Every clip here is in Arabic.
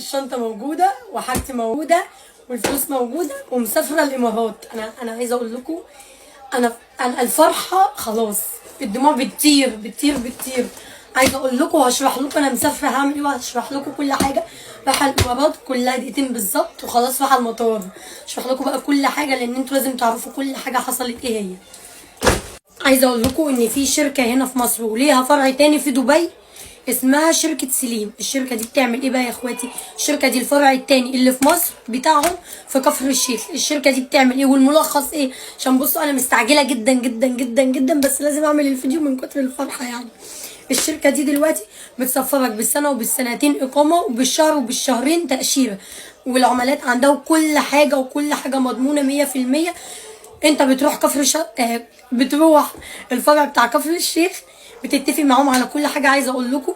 الشنطه موجوده وحاجتي موجوده والفلوس موجوده ومسافره الامارات. انا عايزه اقول لكم انا الفرحه خلاص، الدموع بتطير بتطير بتطير. عايزه اقول لكم وهشرح لكم انا مسافره هعمل ايه، وهشرح لكم كل حاجه. رايحه الامارات كلها دقيقتين بالظبط وخلاص رايحه المطار. هشرح لكم بقى كل حاجه لان انتوا لازم تعرفوا كل حاجه حصلت ايه هي. عايزه اقول لكم ان في شركه هنا في مصر وليها فرع تاني في دبي اسمها شركه سليم. الشركه دي بتعمل ايه بقى يا اخواتي؟ الشركه دي الفرع التاني اللي في مصر بتاعهم في كفر الشيخ. الشركه دي بتعمل ايه والملخص ايه؟ عشان بصوا انا مستعجله جدا جدا جدا جدا بس لازم اعمل الفيديو من كتر الفرحه يعني. الشركه دي دلوقتي بتسفرك بالسنه وبالسنتين اقامه وبالشهر وبالشهرين تاشيره، والعملات عندها كل حاجه وكل حاجه مضمونه 100%. انت بتروح بتروح الفرع بتاع كفر الشيخ بتتفق معاهم على كل حاجه. عايزه اقول لكم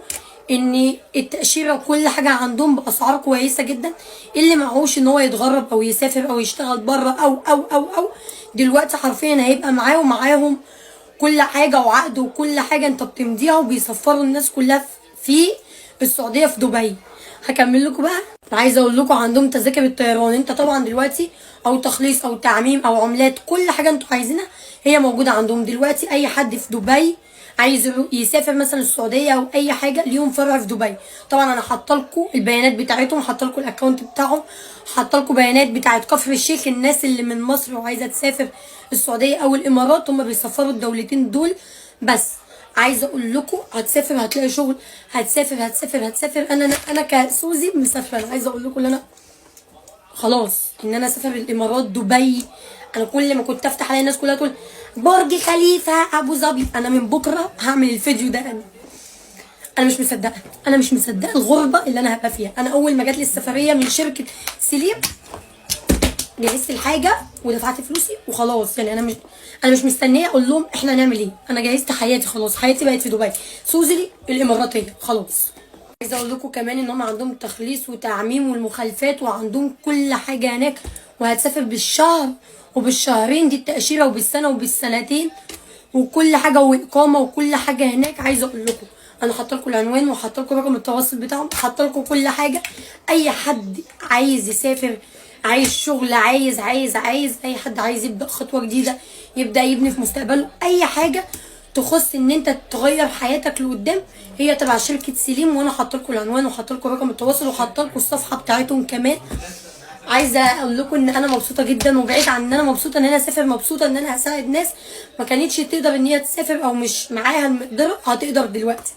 ان التاشيره وكل حاجه عندهم باسعار كويسه جدا. اللي معهوش ان هو يتغرب او يسافر او يشتغل بره او دلوقتي حرفيا هيبقى معاهم كل حاجه وعقد وكل حاجه انت بتمضيها، وبيسفروا الناس كلها في السعوديه في دبي. هكمل لكم بقى. عايزه اقول لكم عندهم تذاكر الطيران. انت طبعا دلوقتي او تخليص او تعميم او عملات كل حاجه انتوا عايزينها هي موجوده عندهم دلوقتي. اي حد في دبي عايز يسافر مثلا السعوديه او اي حاجه ليهم فرع في دبي. طبعا انا حاطه لكم البيانات بتاعتهم، حاطه لكم الاكونت بتاعهم، حاطه لكم بيانات بتاعت كفر الشيخ. الناس اللي من مصر وعايزه تسافر السعوديه او الامارات هم بيسفروا الدولتين دول بس. عايزه اقول لكم هتسافر هتلاقي شغل، هتسافر. انا كسوزي مسافره. انا عايزه اقول لكم ان انا خلاص ان انا اسافر الامارات دبي. انا كل ما كنت افتح على الناس كلها تقول برج خليفه ابو ظبي. انا من بكره هعمل الفيديو ده. انا مش مصدقه الغربه اللي انا هبقى فيها. انا اول ما جات لي السفريه من شركه سليم جهزت الحاجه ودفعت فلوسي وخلاص. يعني انا مش مستنيه اقول لهم احنا هنعمل ايه. انا جهزت حياتي خلاص، حياتي بقت في دبي. سوزي الاماراتيه خلاص. عايزه اقول لكم كمان ان هم عندهم تخليص وتعميم والمخالفات وعندهم كل حاجه هناك، وهتسافر بالشهر وبالشهرين دي التاشيره وبالسنه وبالسنتين وكل حاجه واقامه وكل حاجه هناك. عايزه اقول لكم انا حاطه لكم العنوان وحاطه لكم رقم التواصل بتاعهم، حاطه لكم كل حاجه. اي حد عايز يسافر، عايز شغل، عايز اي حد عايز يبدا خطوه جديده، يبدا يبني في مستقبله، اي حاجه تخص ان انت تغير حياتك لقدام هي تبع شركه سليم. وانا حاطه لكم العنوان وحاطه لكم رقم التواصل وحاطه لكم الصفحه بتاعتهم كمان. عايزه اقول لكم ان انا مبسوطه جدا، وبعيد عن ان انا مبسوطه ان انا اسافر، مبسوطه ان انا هساعد ناس ما كانتش تقدر ان هي تسافر او مش معاها المقدره هتقدر دلوقتي.